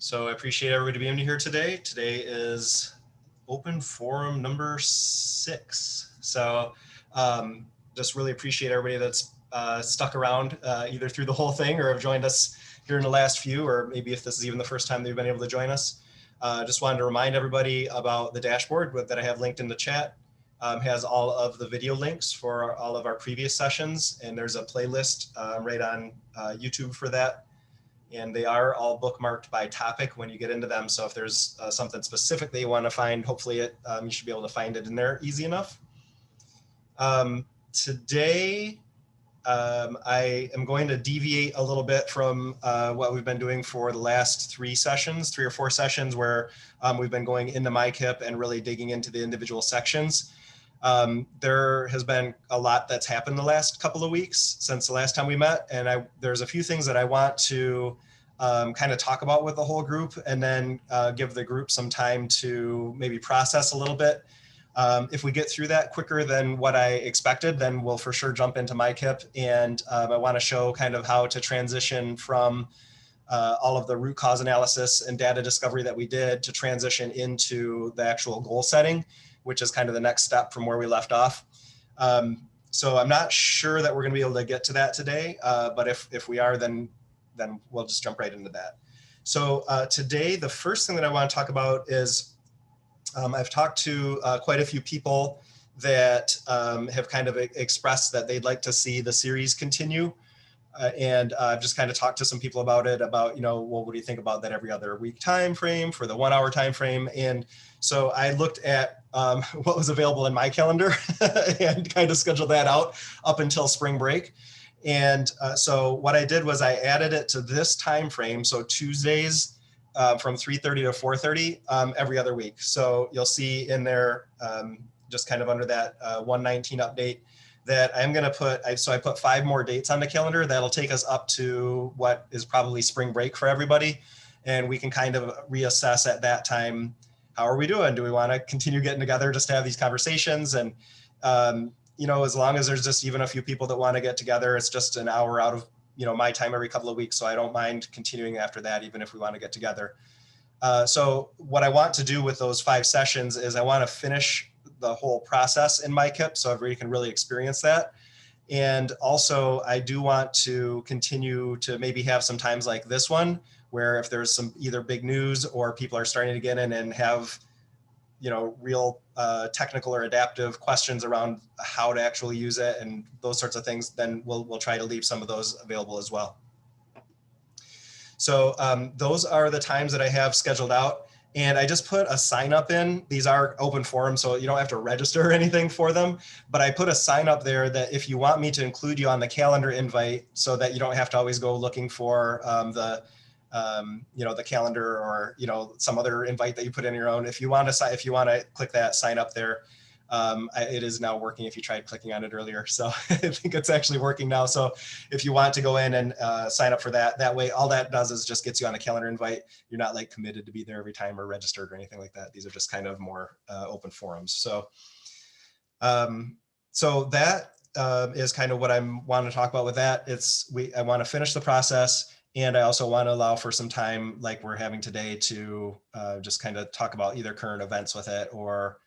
So I appreciate everybody being here today. Today is open forum number 6. So just really appreciate everybody that's stuck around either through the whole thing or have joined us here in the last few, or maybe if this is even the first time they've been able to join us. Just wanted to remind everybody about the dashboard that I have linked in the chat. Has all of the video links for all of our previous sessions, and there's a playlist right on YouTube for that. And they are all bookmarked by topic when you get into them. So if there's something specific that you want to find, hopefully you should be able to find it in there easy enough. Today, I am going to deviate a little bit from what we've been doing for the last 3 or 4 sessions, where we've been going into MICIP and really digging into the individual sections. There has been a lot that's happened the last couple of weeks since the last time we met, and there's a few things that I want to kind of talk about with the whole group, and then give the group some time to maybe process a little bit. If we get through that quicker than what I expected, then we'll for sure jump into MICIP, and I want to show kind of how to transition from all of the root cause analysis and data discovery that we did to transition into the actual goal setting, which is kind of the next step from where we left off. So I'm not sure that we're going to be able to get to that today, but if we are, then we'll just jump right into that. So today, the first thing that I want to talk about is I've talked to quite a few people that have kind of expressed that they'd like to see the series continue. And I've just kind of talked to some people about it, about, well, what do you think about that every other week time frame for the 1 hour time frame? And so I looked at what was available in my calendar and kind of scheduled that out up until spring break. And so what I did was I added it to this time frame, so Tuesdays from 3:30 to 4:30 every other week. So you'll see in there, just kind of under that 119 update, that I'm going to put, so I put 5 more dates on the calendar. That'll take us up to what is probably spring break for everybody. And we can kind of reassess at that time, how are we doing? Do we want to continue getting together just to have these conversations? And, as long as there's just even a few people that want to get together, it's just an hour out of, my time every couple of weeks. So I don't mind continuing after that, even if we want to get together. So what I want to do with those 5 sessions is I want to finish the whole process in MICIP so everybody can really experience that. And also I do want to continue to maybe have some times like this one, where if there's some either big news or people are starting to get in and have, real technical or adaptive questions around how to actually use it and those sorts of things, then we'll try to leave some of those available as well. So those are the times that I have scheduled out. And I just put a sign up in. These are open forums, so you don't have to register or anything for them. But I put a sign up there that if you want me to include you on the calendar invite, so that you don't have to always go looking for the calendar or some other invite that you put in your own. If you want to click that sign up there, it is now working if you tried clicking on it earlier. So I think it's actually working now. So if you want to go in and sign up for that way, all that does is just gets you on a calendar invite. You're not like committed to be there every time or registered or anything like that. These are just kind of more open forums. So, so that is kind of what I want to talk about with that. I want to finish the process. And I also want to allow for some time like we're having today to just kind of talk about either current events with it, or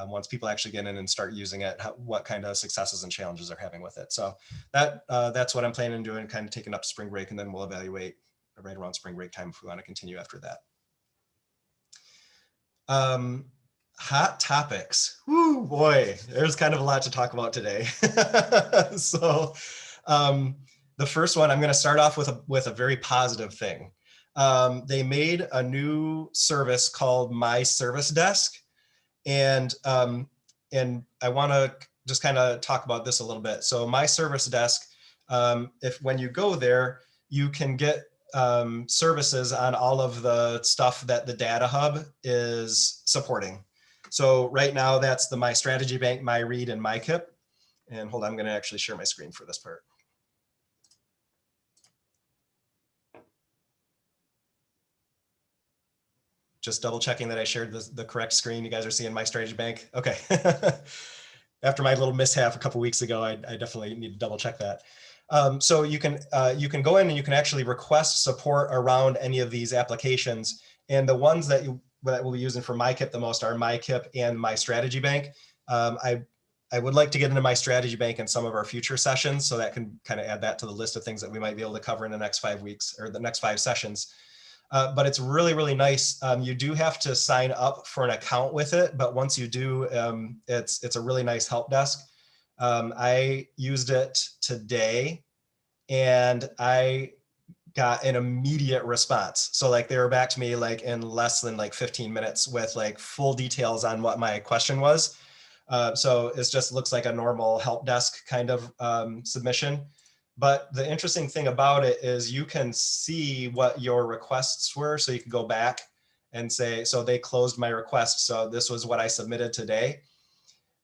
once people actually get in and start using it, what kind of successes and challenges they're having with it. So that's what I'm planning on doing, kind of taking up spring break, and then we'll evaluate right around spring break time if we want to continue after that. Hot topics. Woo, boy, there's kind of a lot to talk about today. So the first one, I'm going to start off with a very positive thing. They made a new service called MiServiceDesk. And I want to just kind of talk about this a little bit. So MiServiceDesk, when you go there, you can get services on all of the stuff that the Data Hub is supporting. So right now, that's the MyStrategyBank, MyRead, and MICIP. And hold on, I'm going to actually share my screen for this part. Just double checking that I shared the correct screen. You guys are seeing MyStrategyBank. Okay. After my little mishap a couple weeks ago, I definitely need to double check that. So you can go in and you can actually request support around any of these applications. And the ones that we'll be using for MiCIP the most are MiCIP and MyStrategyBank. I would like to get into MyStrategyBank in some of our future sessions, so that can kind of add that to the list of things that we might be able to cover in the next 5 weeks or the next 5 sessions. But it's really, really nice. You do have to sign up for an account with it, but once you do, it's a really nice help desk. I used it today and I got an immediate response. So like they were back to me like in less than like 15 minutes with like full details on what my question was. So it just looks like a normal help desk kind of submission. But the interesting thing about it is you can see what your requests were. So you can go back and say, so they closed my request. So this was what I submitted today.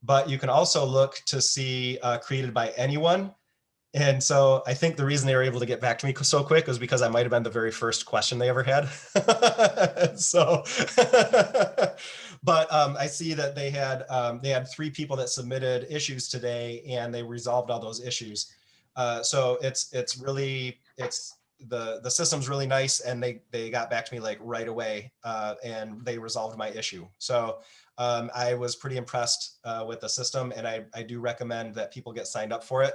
But you can also look to see created by anyone. And so I think the reason they were able to get back to me so quick was because I might have been the very first question they ever had. So, but I see that they had 3 people that submitted issues today, and they resolved all those issues. So it's really the system's really nice, and they got back to me like right away, and they resolved my issue. So I was pretty impressed with the system, and I do recommend that people get signed up for it.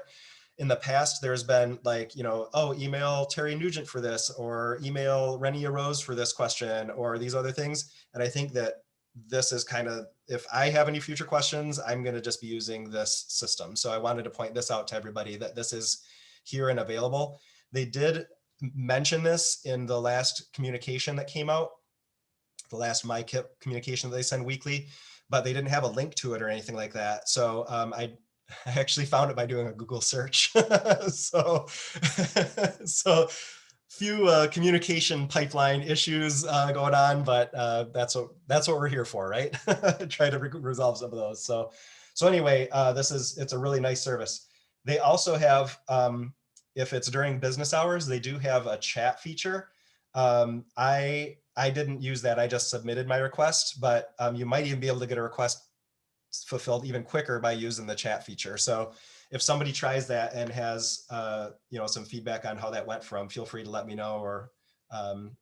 In the past, there's been like, oh, email Terry Nugent for this, or email Renia Rose for this question, or these other things. And I think that this is kind of, if I have any future questions, I'm going to just be using this system. So I wanted to point this out to everybody that this is here and available. They did mention this in the last communication that came out, the last MICIP communication that they send weekly, but they didn't have a link to it or anything like that. So I actually found it by doing a Google search. So few communication pipeline issues going on, but that's what we're here for, right? Try to resolve some of those. So anyway, it's a really nice service. They also have, if it's during business hours, they do have a chat feature. I didn't use that. I just submitted my request, but you might even be able to get a request fulfilled even quicker by using the chat feature. So if somebody tries that and has some feedback on how that went feel free to let me know, or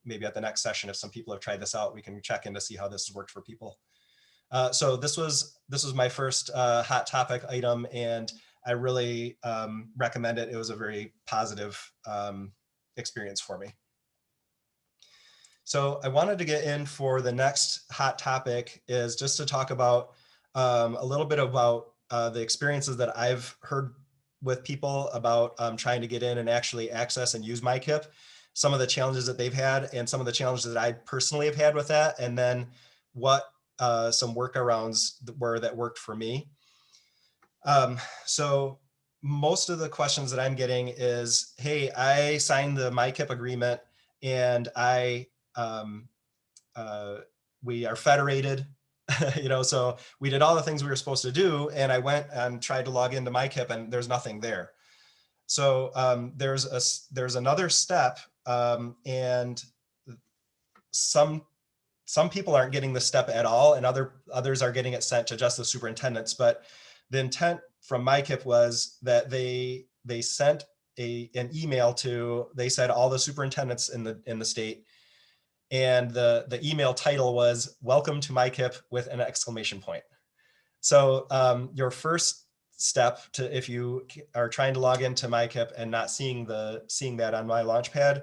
maybe at the next session, if some people have tried this out, we can check in to see how this has worked for people. So this was my first hot topic item, and I really recommend it. It was a very positive experience for me. So I wanted to get in for the next hot topic, is just to talk about a little bit about the experiences that I've heard with people about trying to get in and actually access and use MiCIP, some of the challenges that they've had, and some of the challenges that I personally have had with that, and then what some workarounds were that worked for me. So most of the questions that I'm getting is, hey, I signed the MiCIP agreement, and we are federated, so we did all the things we were supposed to do, and I went and tried to log into MiCIP, and there's nothing there. So there's another step, and some people aren't getting the step at all, and others are getting it sent to just the superintendents. But the intent from MiCIP was that they sent an email to, they said, all the superintendents in the state. And the email title was "Welcome to MiCIP" with an exclamation point. So your first step if you are trying to log into MiCIP and not seeing that on my Launchpad,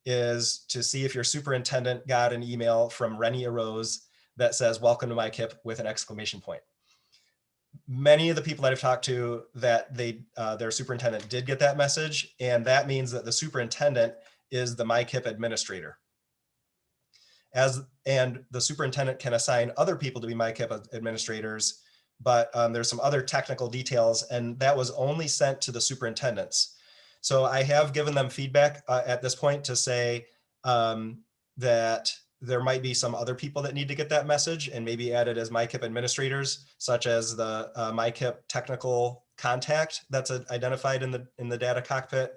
is to see if your superintendent got an email from Renia Rose that says "Welcome to MiCIP" with an exclamation point. Many of the people that I've talked to, that their superintendent did get that message, and that means that the superintendent is the MiCIP administrator. And the superintendent can assign other people to be MiCIP administrators, but there's some other technical details, and that was only sent to the superintendents. So I have given them feedback at this point to say that there might be some other people that need to get that message and maybe added as MiCIP administrators, such as the MiCIP technical contact that's identified in the data cockpit,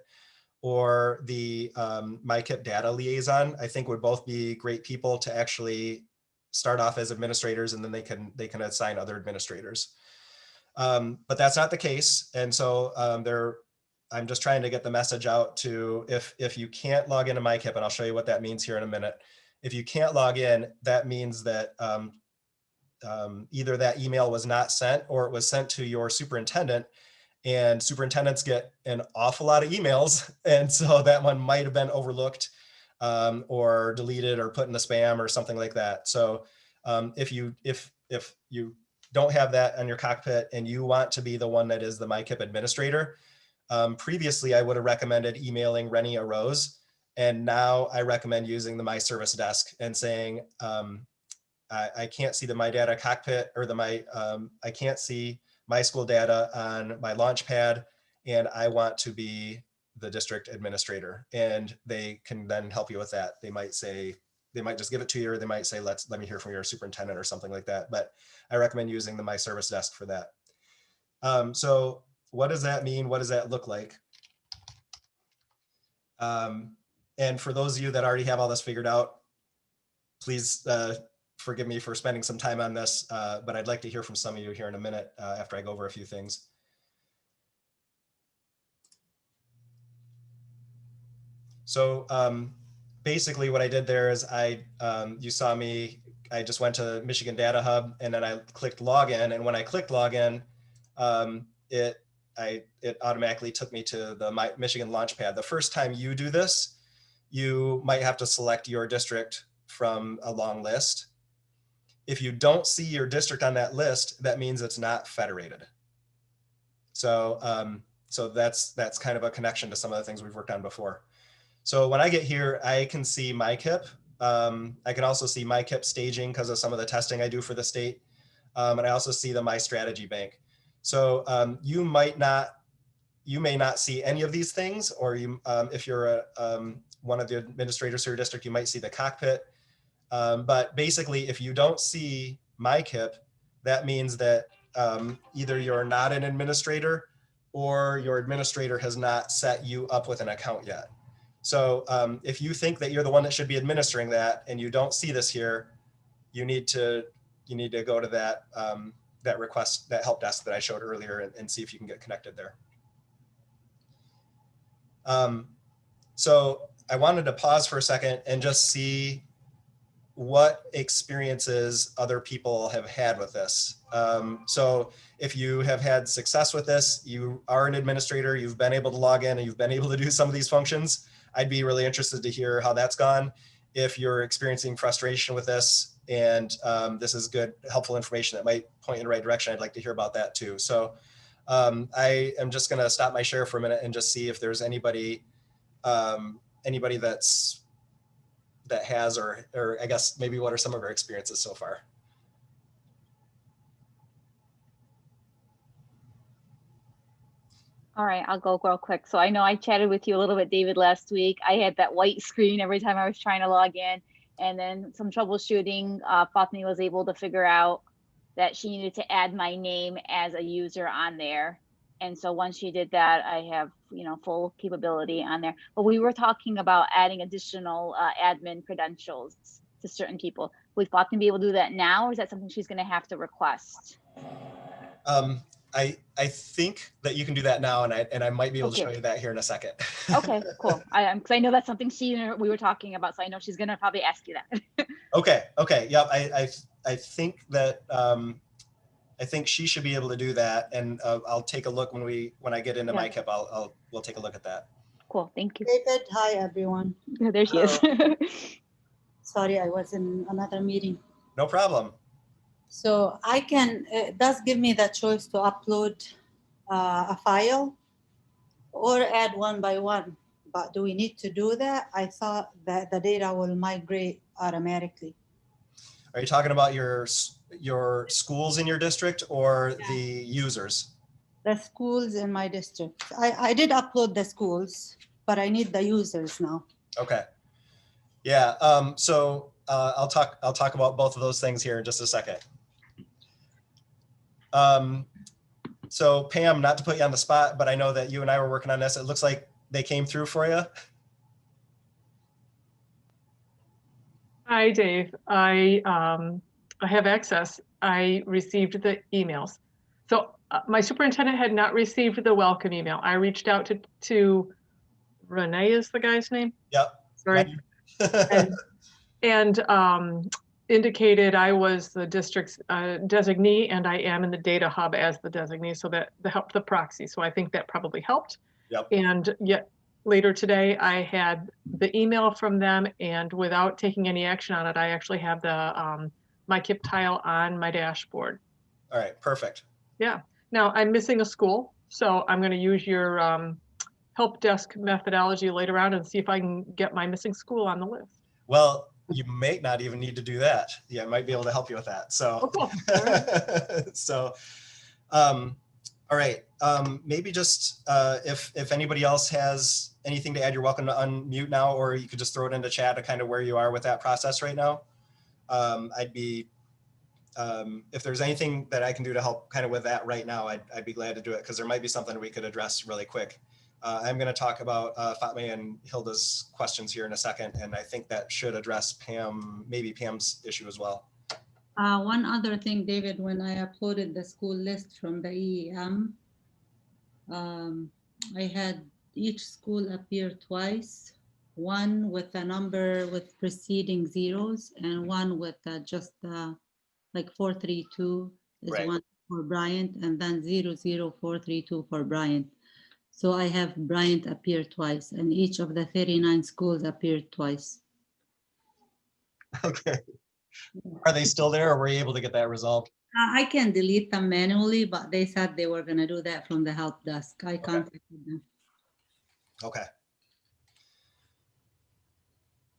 or the MiCIP data liaison. I think would both be great people to actually start off as administrators, and then they can assign other administrators. But that's not the case. And so I'm just trying to get the message out to, if you can't log into MICIP, and I'll show you what that means here in a minute. If you can't log in, that means that either that email was not sent or it was sent to your superintendent, and superintendents get an awful lot of emails. And so that one might have been overlooked or deleted or put in the spam or something like that. So if you don't have that on your cockpit and you want to be the one that is the MICIP administrator, previously I would have recommended emailing Rennie Arose, and now I recommend using the MiServiceDesk and saying, I can't see the My Data cockpit or I can't see my school data on my Launchpad, and I want to be the district administrator. And they can then help you with that. They might just give it to you, or they might say, let me hear from your superintendent or something like that. But I recommend using the MiServiceDesk for that. So what does that mean? What does that look like? And for those of you that already have all this figured out, please forgive me for spending some time on this, but I'd like to hear from some of you here in a minute after I go over a few things. So basically what I did there is you saw me, I just went to Michigan Data Hub, and then I clicked login. And when I clicked login, it automatically took me to the Michigan Launchpad. The first time you do this, you might have to select your district from a long list. If you don't see your district on that list, that means it's not federated. So, so that's kind of a connection to some of the things we've worked on before. So when I get here, I can see MICIP. I can also see MICIP staging because of some of the testing I do for the state. And I also see the My Strategy Bank. So you may not see any of these things, or if you're one of the administrators for your district, you might see the cockpit. But basically, if you don't see MICIP, that means that either you're not an administrator or your administrator has not set you up with an account yet. So if you think that you're the one that should be administering that and you don't see this here, you need to go to that that help desk that I showed earlier and see if you can get connected there. So I wanted to pause for a second and just see what experiences other people have had with this. So if you have had success with this, you are an administrator, you've been able to log in and you've been able to do some of these functions, I'd be really interested to hear how that's gone. If you're experiencing frustration with this and this is good, helpful information that might point in the right direction, I'd like to hear about that too. So I am just gonna stop my share for a minute and just see if there's anybody that has, or I guess maybe what are some of our experiences so far? All right, I'll go real quick. So I know I chatted with you a little bit, David, last week. I had that white screen every time I was trying to log in, and then some troubleshooting. Fatmi was able to figure out that she needed to add my name as a user on there. And so once she did that, I have, full capability on there. But we were talking about adding additional admin credentials to certain people. Would Fatmi be able to do that now, or is that something she's going to have to request? I think that you can do that now, and I might be able to show you that here in a second. Okay, cool. Because I know that's something we were talking about, so I know she's going to probably ask you that. Okay. Yep. I think that I think she should be able to do that, and I'll take a look when I get into MICIP. We'll take a look at that. Cool. Thank you. David, hi everyone. There she is. Sorry, I was in another meeting. No problem. So it does give me the choice to upload a file or add one by one. But do we need to do that? I thought that the data will migrate automatically. Are you talking about your schools in your district or the users? The schools in my district. I did upload the schools, but I need the users now. Okay. Yeah. So I'll talk about both of those things here in just a second. So Pam, not to put you on the spot, but I know that you and I were working on this. It looks like they came through for you. Hi, Dave. I have access. I received the emails. So my superintendent had not received the welcome email. I reached out to Renee is the guy's name. Yep. Sorry. and indicated I was the district's designee, and I am in the data hub as the designee, so that helped the proxy. So I think that probably helped. Yep. And yet later today, I had the email from them, and without taking any action on it, I actually have the MICIP tile on my dashboard. All right, perfect. Yeah. Now I'm missing a school, so I'm going to use your help desk methodology later on and see if I can get my missing school on the list. Well, you may not even need to do that. Yeah, I might be able to help you with that. So, Oh, cool. All right. so, all right. Maybe just if anybody else has anything to add, you're welcome to unmute now, or you could just throw it into chat to kind of where you are with that process right now. I'd be, if there's anything that I can do to help kind of with that right now, I'd be glad to do it, because there might be something we could address really quick. I'm going to talk about Fatma and Hilda's questions here in a second, and I think that should address maybe Pam's issue as well. One other thing, David, when I uploaded the school list from the EEM, I had each school appear twice, one with a number with preceding zeros and one with just like 432 is Right. one for Bryant, and then 00432 for Bryant. So I have Bryant appear twice, and each of the 39 schools appeared twice. Okay. Are they still there, or were you able to get that resolved? I can delete them manually, but they said they were going to do that from the help desk. I contacted them. Okay.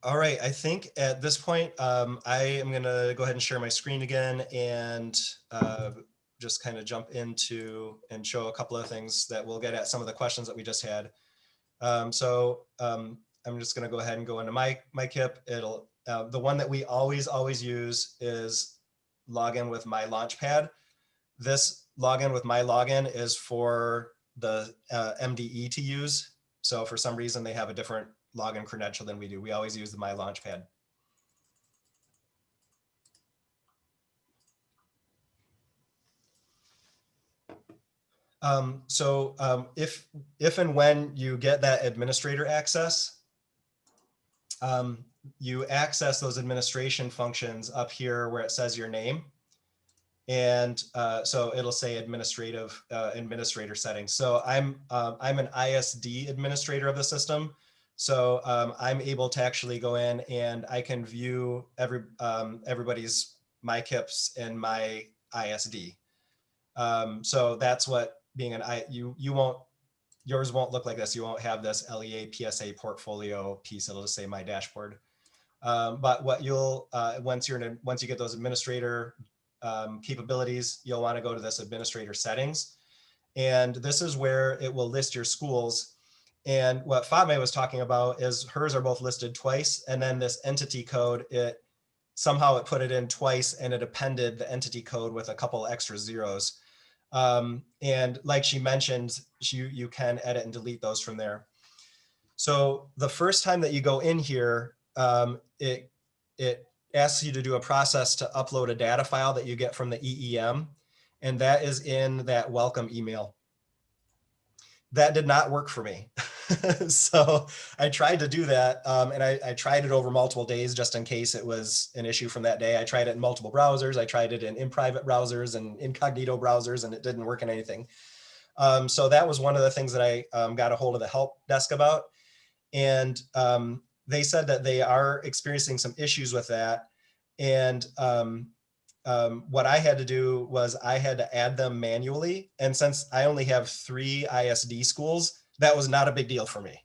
All right. I think at this point, I am going to go ahead and share my screen again and just kind of jump into and show a couple of things that we'll get at some of the questions that we just had. I'm just going to go ahead and go into MICIP. It'll the one that we always use is login with my Launchpad. This login with my login is for the MDE to use. So for some reason they have a different login credential than we do. We always use the My Launchpad. If and when you get that administrator access, you access those administration functions up here where it says your name. And so it'll say administrator settings. So I'm an ISD administrator of the system. So I'm able to actually go in and I can view everybody's MICIPs in my ISD. So that's what being yours won't look like this. You won't have this LEA PSA portfolio piece. It'll just say my dashboard. But what you'll once you get those administrator capabilities, you'll want to go to this administrator settings, and this is where it will list your schools. And what Fatma was talking about is hers are both listed twice, and then this entity code, somehow it put it in twice and it appended the entity code with a couple extra zeros. And like she mentioned, you can edit and delete those from there. So the first time that you go in here, it asks you to do a process to upload a data file that you get from the EEM, and that is in that welcome email. That did not work for me. So I tried to do that, and I tried it over multiple days just in case it was an issue from that day. I tried it in multiple browsers. I tried it in private browsers and incognito browsers, and it didn't work in anything. So that was one of the things that I got a hold of the help desk about. And they said that they are experiencing some issues with that. And what I had to do was I had to add them manually. And since I only have 3 ISD schools, that was not a big deal for me.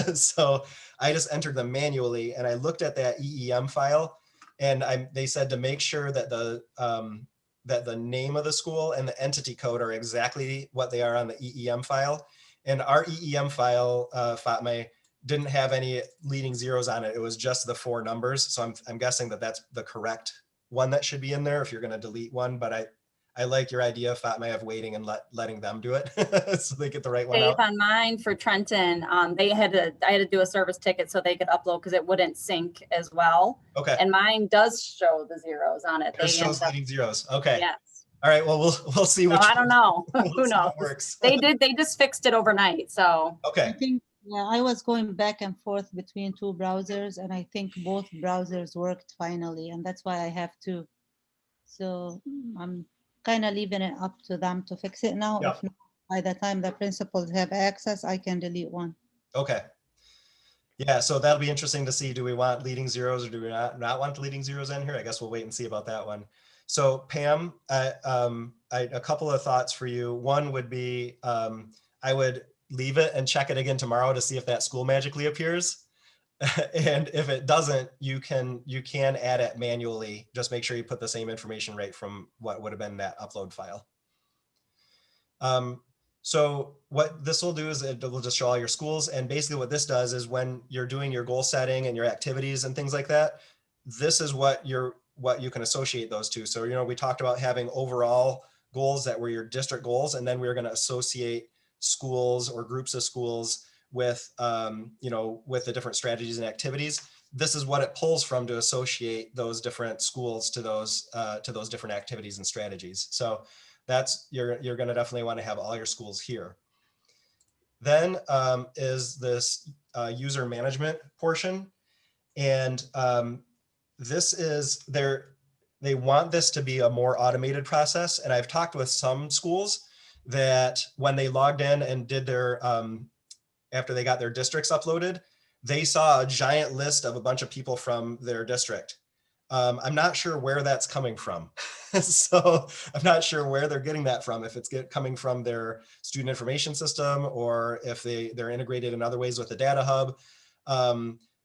So I just entered them manually, and I looked at that EEM file, and they said to make sure that the name of the school and the entity code are exactly what they are on the EEM file. And our EEM file, Fatma, didn't have any leading zeros on it. It was just the 4 numbers. So I'm guessing that that's the correct one that should be in there if you're going to delete one. But I like your idea, Fatma, of waiting and letting them do it so they get the right one out. On mine for Trenton, I had to do a service ticket so they could upload because it wouldn't sync as well. Okay. And mine does show the zeros on it. It shows leading zeros. Okay. Yes. All right, well, we'll see So which I don't know. we'll Who see knows? what works. They just fixed it overnight. So I Okay, think, yeah, I was going back and forth between two browsers, and I think both browsers worked finally, and that's why I have two. So I'm kind of leaving it up to them to fix it now. yeah, If not, by the time the principals have access, I can delete one. okay. Yeah, so that'll be interesting to see. Do we want leading zeros or do we not want the leading zeros in here? I guess we'll wait and see about that one. So Pam, a couple of thoughts for you. One would be I would leave it and check it again tomorrow to see if that school magically appears. And if it doesn't, you can add it manually. Just make sure you put the same information right from what would have been that upload file. So what this will do is it will just show all your schools. And basically what this does is when you're doing your goal setting and your activities and things like that, this is what you can associate those to. So, we talked about having overall goals that were your district goals, and then we were going to associate schools or groups of schools with, with the different strategies and activities. This is what it pulls from to associate those different schools to those different activities and strategies. So that's, you're going to definitely want to have all your schools here. Then is this user management portion. And this is they want this to be a more automated process. And I've talked with some schools that when they logged in and did their, after they got their districts uploaded, they saw a giant list of a bunch of people from their district. I'm not sure where that's coming from. So I'm not sure where they're getting that from, if it's coming from their student information system or if they're integrated in other ways with the data hub.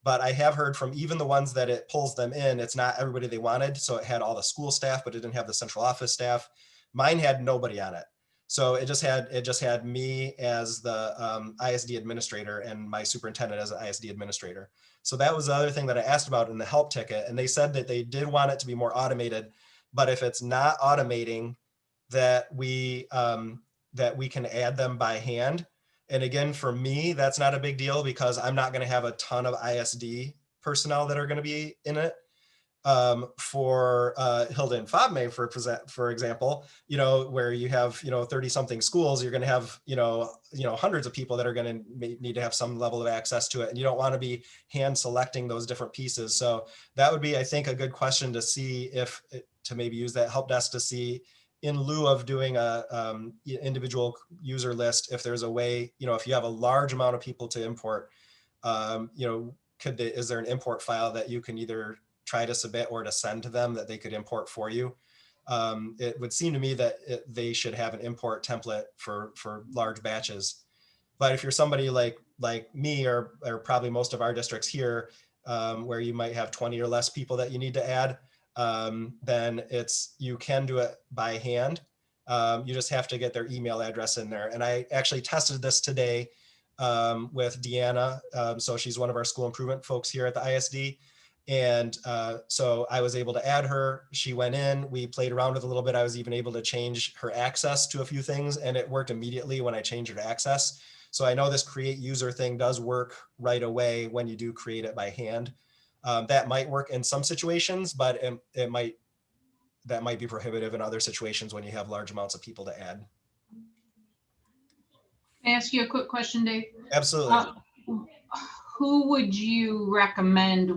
But I have heard from even the ones that it pulls them in, it's not everybody they wanted. So it had all the school staff, but it didn't have the central office staff. Mine had nobody on it. So it just had me as the ISD administrator and my superintendent as an ISD administrator. So that was the other thing that I asked about in the help ticket. And they said that they did want it to be more automated, but if it's not automating, that we can add them by hand. And again, for me, that's not a big deal because I'm not going to have a ton of ISD personnel that are going to be in it. For Hilda and FOBMA, for example, where you have 30 something schools, you're going to have hundreds of people that are going to need to have some level of access to it, and you don't want to be hand selecting those different pieces. So that would be, I think, a good question to see to maybe use that help desk to see, in lieu of doing a individual user list, if there's a way, if you have a large amount of people to import, is there an import file that you can either try to submit or to send to them that they could import for you? It would seem to me that they should have an import template for large batches. But if you're somebody like me or probably most of our districts here, where you might have 20 or less people that you need to add, then you can do it by hand. You just have to get their email address in there. And I actually tested this today with Deanna. So she's one of our school improvement folks here at the ISD. And so I was able to add her. She went in, we played around with a little bit. I was even able to change her access to a few things, and it worked immediately when I changed her to access. So I know this create user thing does work right away when you do create it by hand. That might work in some situations, but that might be prohibitive in other situations when you have large amounts of people to add. Can I ask you a quick question, Dave? Absolutely. Who would you recommend?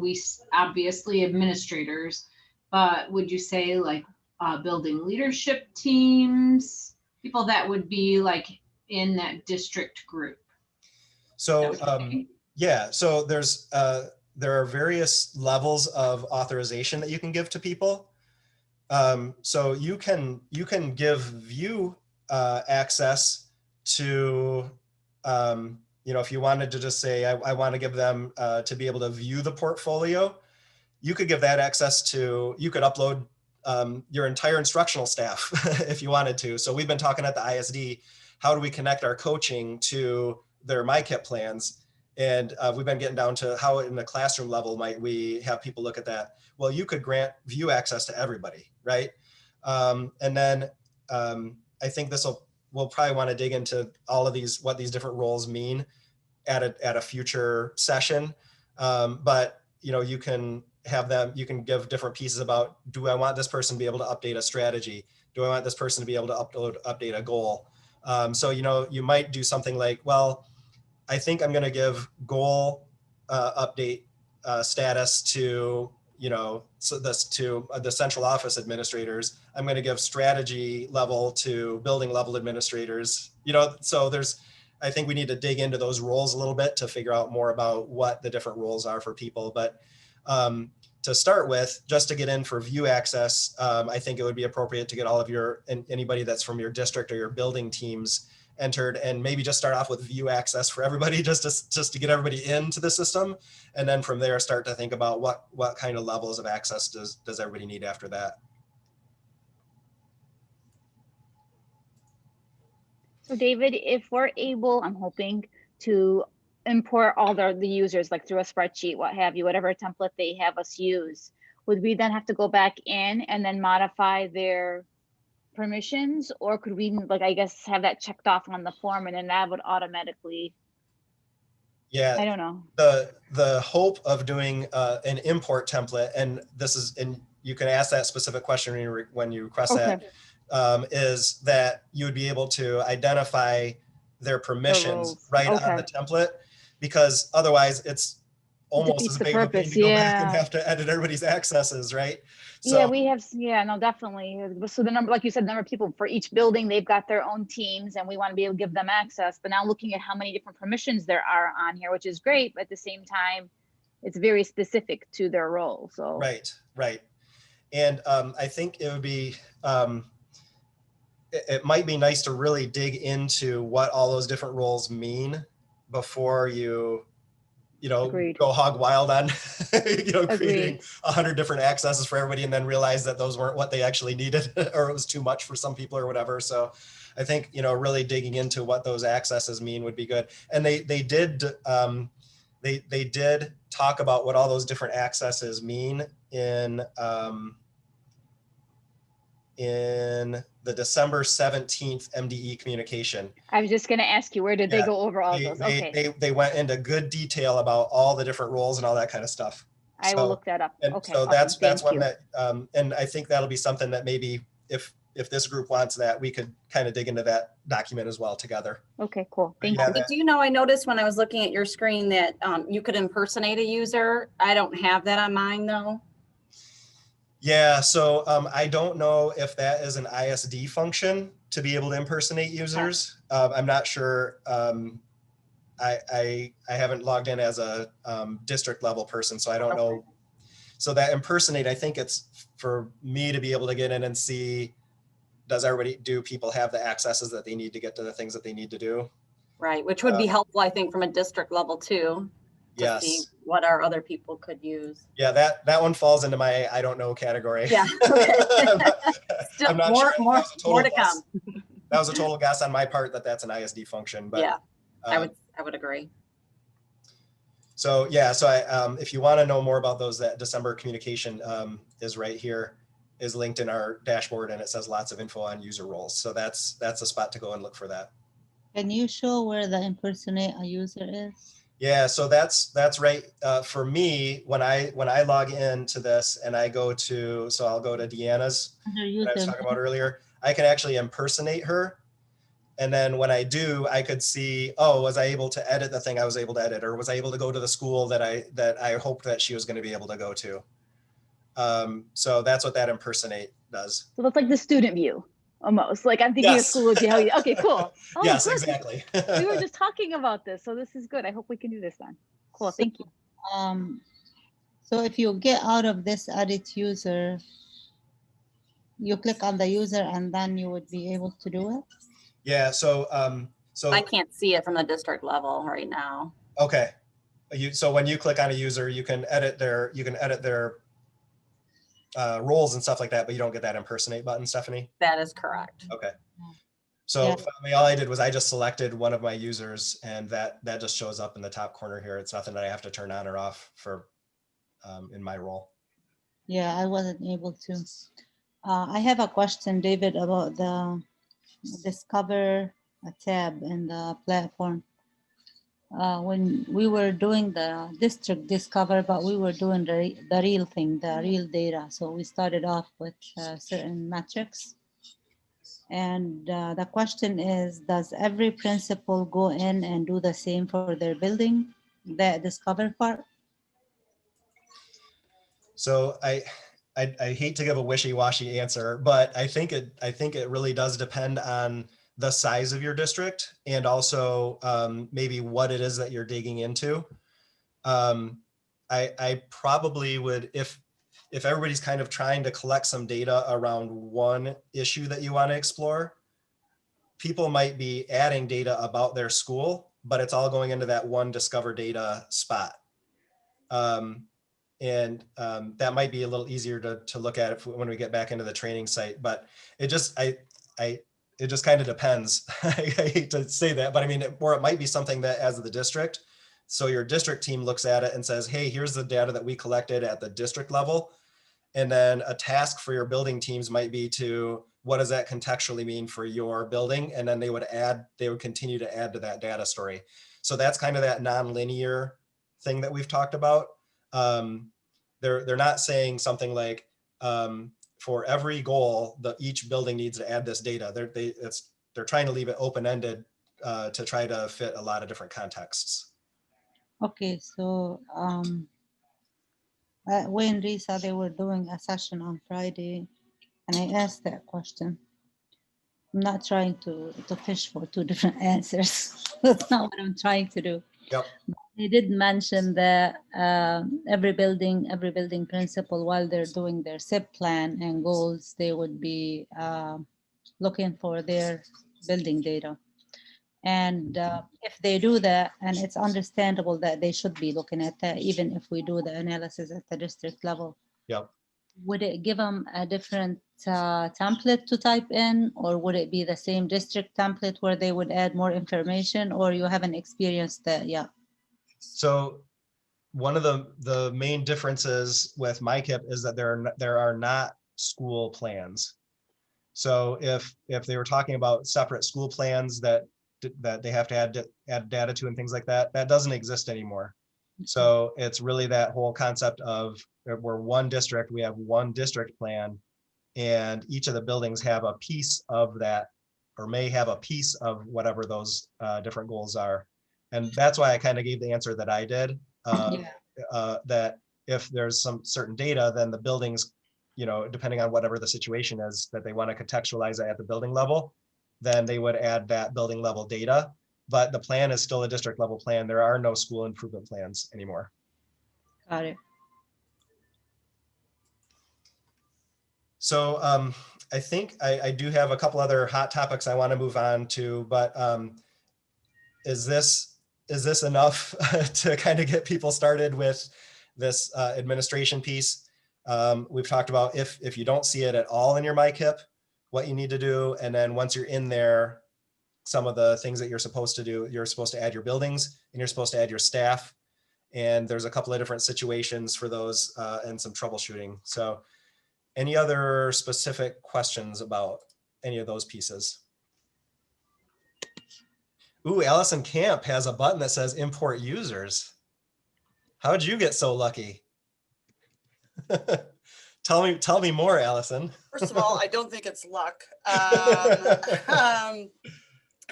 Obviously administrators, but would you say like building leadership teams, people that would be like in that district group? So yeah, so there are various levels of authorization that you can give to people. So you can give view access to if you wanted to just say, I want to give them to be able to view the portfolio, you could give that access to, you could upload your entire instructional staff if you wanted to. So we've been talking at the ISD, how do we connect our coaching to their MICIP plans? And we've been getting down to how in the classroom level might we have people look at that. Well, you could grant view access to everybody, right? And then I think we'll probably want to dig into all of these, what these different roles mean at a future session. But you can have them, you can give different pieces about, do I want this person to be able to update a strategy? Do I want this person to be able to update a goal? So, you know, you might do something like, well, I think I'm going to give goal update status to, you know, so this to the central office administrators. I'm going to give strategy level to building level administrators, you know, so I think we need to dig into those roles a little bit to figure out more about what the different roles are for people. But to start with, just to get in for view access, I think it would be appropriate to get all of anybody that's from your district or your building teams entered, and maybe just start off with view access for everybody, just to get everybody into the system. And then from there, start to think about what kind of levels of access does everybody need after that. So David, if we're able, I'm hoping to import all the users like through a spreadsheet, what have you, whatever template they have us use, would we then have to go back in and then modify their permissions, or could we, like, I guess, have that checked off on the form and then that would automatically? Yeah, I don't know. The hope of doing an import template, and you can ask that specific question when you request Okay. that, is that you would be able to identify their permissions right on the template, because otherwise it's almost defeats as the big of a pain purpose. to go back and Yeah. have to edit everybody's accesses, right? So, Yeah, we have, yeah, no, definitely. So the number, like you said, the number of people for each building, they've got their own teams and we want to be able to give them access. But now looking at how many different permissions there are on here, which is great, but at the same time, it's very specific to their role. So right. And I think it would be, it might be nice to really dig into what all those different roles mean before you know, Agreed. go hog wild on, creating Agreed. 100 different accesses for everybody and then realize that those weren't what they actually needed or it was too much for some people or whatever. So I think, really digging into what those accesses mean would be good. And they did talk about what all those different accesses mean in the December 17th MDE communication. I was just going to ask you, where did they go over all those? Okay. They went into good detail about all the different roles and all that kind of stuff. I will look that up. And okay. so Awesome. that's one that, and I think that'll be something that maybe if this group wants that, we could kind of dig into that document as well together. Okay, cool. Thank you. Do you know, I noticed when I was looking at your screen that you could impersonate a user. I don't have that on mine though. Yeah, so I don't know if that is an ISD function to be able to impersonate users. I'm not sure. I haven't logged in as a district level person, so I don't know. So that impersonate, I think it's for me to be able to get in and see, do people have the accesses that they need to get to the things that they need to do? Right, which would be helpful, I think, from a district level too. To see what our other people could use. Yeah, that one falls into my I don't know category. Yeah. Okay. Still, I'm not more to guess. come. That was a total guess on my part that's an ISD function, but yeah, I would agree. So yeah, so if you want to know more about those, that December communication is right here, is linked in our dashboard, and it says lots of info on user roles. So that's a spot to go and look for that. Can you show where the impersonate a user is? Yeah, so that's right. For me, when I log into this and I go to, so I'll go to Deanna's, that I was talking about earlier, I can actually impersonate her. And then when I do, I could see, oh, was I able to edit the thing I was able to edit, or was I able to go to the school that I hoped that she was going to be able to go to? So that's what that impersonate does. So that's like the student view. Almost like I'm thinking of school would be how you, okay, cool. Oh, yes, good. Exactly. We were just talking about this, so this is good. I hope we can do this then. Cool, thank you. So if you get out of this edit user, you click on the user and then you would be able to do it? Yeah, so I can't see it from the district level right now. Okay. So when you click on a user, you can edit their roles and stuff like that, but you don't get that impersonate button, Stephanie? That is correct. Okay. So all I did was I just selected one of my users, and that just shows up in the top corner here. It's nothing that I have to turn on or off for in my role. Yeah, I wasn't able to. I have a question, David, about the Discover tab in the platform. when we were doing the district discover, but we were doing the real thing, the real data. So we started off with certain metrics. And the question is, does every principal go in and do the same for their building, the discover part? So I hate to give a wishy-washy answer, but I think it really does depend on the size of your district and also maybe what it is that you're digging into. I probably would, if everybody's kind of trying to collect some data around one issue that you want to explore, people might be adding data about their school, but it's all going into that one discover data spot. And that might be a little easier to look at when we get back into the training site, but it just it just kind of depends. I hate to say that, but I mean, or it might be something that as the district, so your district team looks at it and says, hey, here's the data that we collected at the district level. And then a task for your building teams might be to, what does that contextually mean for your building? And then they would continue to add to that data story. So that's kind of that nonlinear thing that we've talked about. They're not saying something like, for every goal, each building needs to add this data. They're trying to leave it open-ended to try to fit a lot of different contexts. Okay, so when Risa, they were doing a session on Friday, and I asked that question. I'm not trying to fish for two different answers. That's not what I'm trying to do. Yep. They did mention that every building principal, while they're doing their SIP plan and goals, they would be looking for their building data. And if they do that, and it's understandable that they should be looking at that, even if we do the analysis at the district level. Yep. Would it give them a different template to type in, or would it be the same district template where they would add more information, or you haven't experienced that yet? So one of the main differences with MICIP is that there are not school plans. So if they were talking about separate school plans that they have to add data to and things like that, that doesn't exist anymore. So it's really that whole concept of we're one district, we have one district plan, and each of the buildings have a piece of that, or may have a piece of whatever those different goals are. And that's why I kind of gave the answer that I did, that if there's some certain data, then the buildings, depending on whatever the situation is that they want to contextualize it at the building level, then they would add that building level data. But the plan is still a district level plan. There are no school improvement plans anymore. Got it. So I think I do have a couple other hot topics I want to move on to, but is this enough to kind of get people started with this administration piece? We've talked about if you don't see it at all in your MICIP, what you need to do, and then once you're in there, some of the things that you're supposed to do. You're supposed to add your buildings, and you're supposed to add your staff, and there's a couple of different situations for those and some troubleshooting. So any other specific questions about any of those pieces? Ooh, Allison Camp has a button that says import users. How'd you get so lucky? Tell me more, Allison. First of all, I don't think it's luck.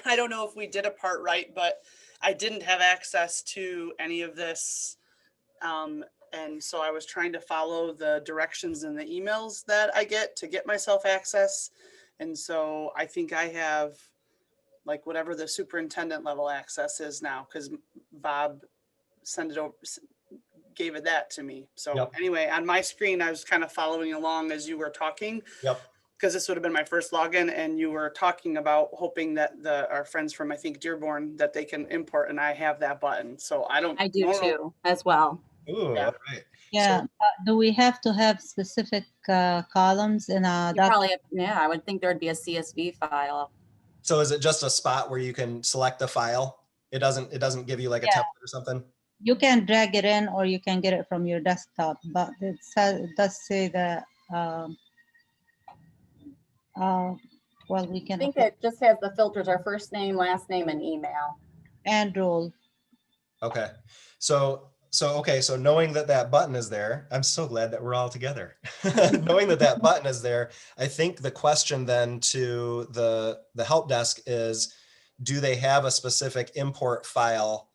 I don't know if we did a part right, but I didn't have access to any of this. And so I was trying to follow the directions in the emails that I get to get myself access. And so I think I have like whatever the superintendent level access is now, because Bob gave it that to me. So anyway, on my screen, I was kind of following along as you were talking. Yep. Because this would have been my first login, and you were talking about hoping that our friends from, I think, Dearborn, that they can import, and I have that button. So I do too, as well. Ooh, Yeah. all right. Yeah. So, do we have to have specific columns in a I would think there'd be a CSV file. so is it just a spot where you can select the file? It doesn't give you like a template or something? You can drag it in, or you can get it from your desktop, but it does say that well, we can. I think it just has the filters, our first name, last name, and email. And role. Okay. So knowing that that button is there, I'm so glad that we're all together. Knowing that that button is there, I think the question then to the help desk is, do they have a specific import file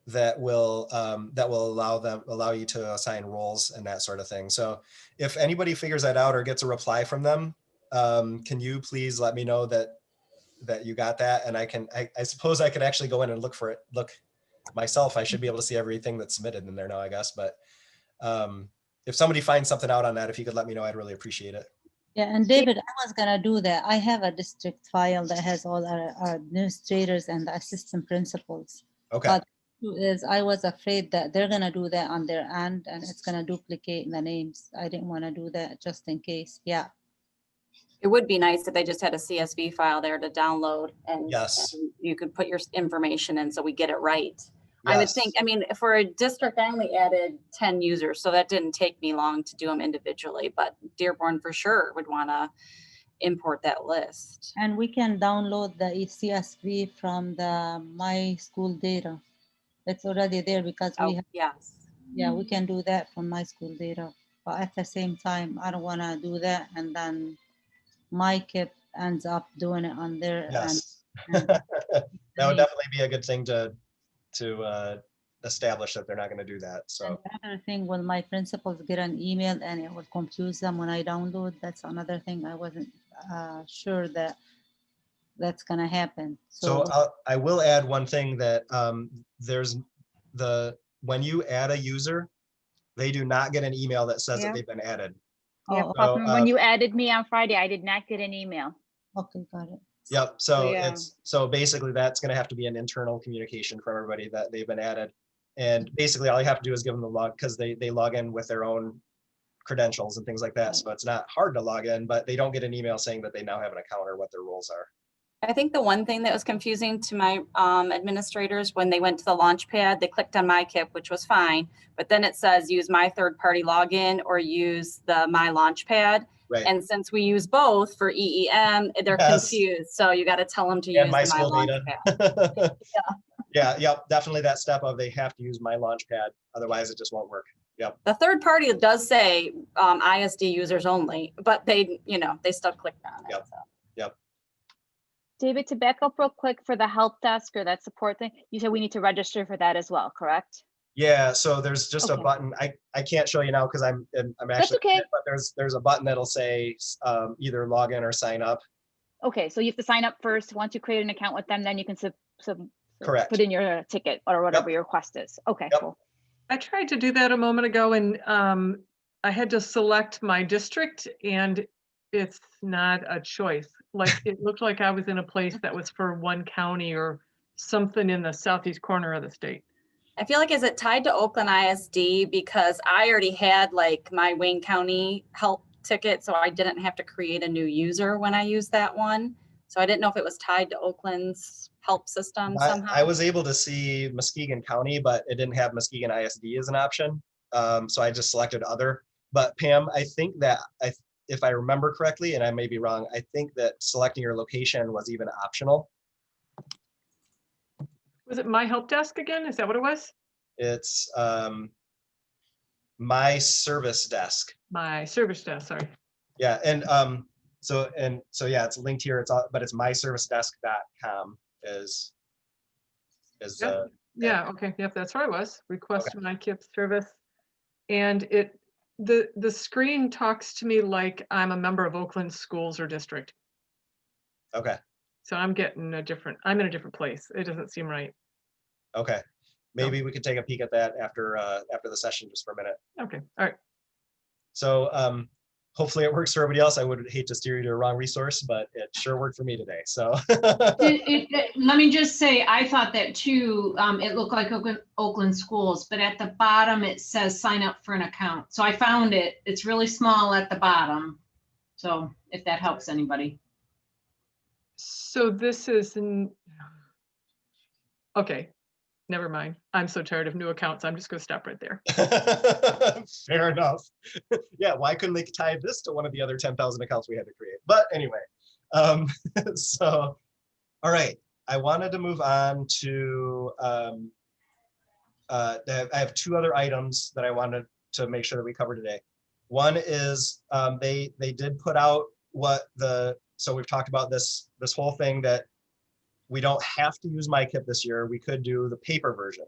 that will allow you to assign roles and that sort of thing? So if anybody figures that out or gets a reply from them, can you please let me know that you got that? And I suppose I could actually go in and look myself. I should be able to see everything that's submitted in there now, I guess. But if somebody finds something out on that, if you could let me know, I'd really appreciate it. Yeah, and David, I was gonna do that. I have a district file that has all our administrators and the assistant principals. Okay. But I was afraid that they're gonna do that on their end and it's gonna duplicate the names. I didn't want to do that just in case. Yeah. It would be nice if they just had a CSV file there to download and, Yes. and you could put your information in so we get it right. I would Yes. think, I mean, for a district, I only added 10 users, so that didn't take me long to do them individually, but Dearborn for sure would want to import that list. And we can download the CSV from the My School Data. It's already there because we have, Yes. yeah, we can do that from My School Data. But at the same time, I don't want to do that and then MICIP ends up doing it on their Yes. and That would definitely be a good thing to establish that they're not going to do that. So another thing, when my principals get an email and it will confuse them when I download, that's another thing I wasn't sure that that's gonna happen. So I will add one thing that there's when you add a user, they do not get an email that says that they've been added. Yeah, Oh, when you added me on Friday, I did not get an email. okay, got it. Yep. So yeah. so basically that's going to have to be an internal communication for everybody that they've been added. And basically all you have to do is give them the log, because they log in with their own credentials and things like that. So it's not hard to log in, but they don't get an email saying that they now have an account or what their roles are. I think the one thing that was confusing to my administrators when they went to the launch pad, they clicked on MICIP, which was fine, but then it says use my third-party login or use the My Launchpad. Right. And since we use both for EEM, they're confused. So you got to tell them to use My the My School Launchpad. Yep. Definitely that step of they have to use My Launchpad, otherwise it just won't work. Yep. The third party does say ISD users only, but they still clicked on it. Yep. So. Yep. David, to back up real quick for the help desk or that support thing, you said we need to register for that as well, correct? Yeah, so there's just a Okay. button. I can't show you now because I'm actually, okay. but there's a button that'll say either log in or sign up. Okay, so you have to sign up first. Once you create an account with them, then you can Correct. put in your ticket or whatever your request is. Okay, Yep. cool. I tried to do that a moment ago and I had to select my district and it's not a choice. Like it looked like I was in a place that was for one county or something in the southeast corner of the state. I feel like, is it tied to Oakland ISD? Because I already had like my Wayne County help ticket, so I didn't have to create a new user when I used that one. So I didn't know if it was tied to Oakland's help system somehow. I was able to see Muskegon County, but it didn't have Muskegon ISD as an option. So I just selected other. But Pam, I think that if I remember correctly, and I may be wrong, I think that selecting your location was even optional. Was it My Help Desk again? Is that what it was? It's MiServiceDesk. MiServiceDesk, sorry. Yeah, and so yeah, it's linked here. It's all, but it's MiServiceDesk.com is Yep. Yeah, okay. Yep, that's where I was. Request MICIP service. And the screen talks to me like I'm a member of Oakland Schools or District. Okay. So I'm in a different place. It doesn't seem right. Okay. Maybe we could take a peek at that after the session just for a minute. Okay. All right. So hopefully it works for everybody else. I would hate to steer you to a wrong resource, but it sure worked for me today. So Let me just say, I thought that too. It looked like Oakland Schools, but at the bottom it says sign up for an account. So I found it. It's really small at the bottom. So if that helps anybody. So this is okay. Never mind. I'm so tired of new accounts. I'm just going to stop right there. fair enough. Yeah, why couldn't they tie this to one of the other 10,000 accounts we had to create? But anyway, so all right. I wanted to move on to I have two other items that I wanted to make sure that we cover today. One is they did put out so we've talked about this whole thing that we don't have to use MiCIP this year. We could do the paper version.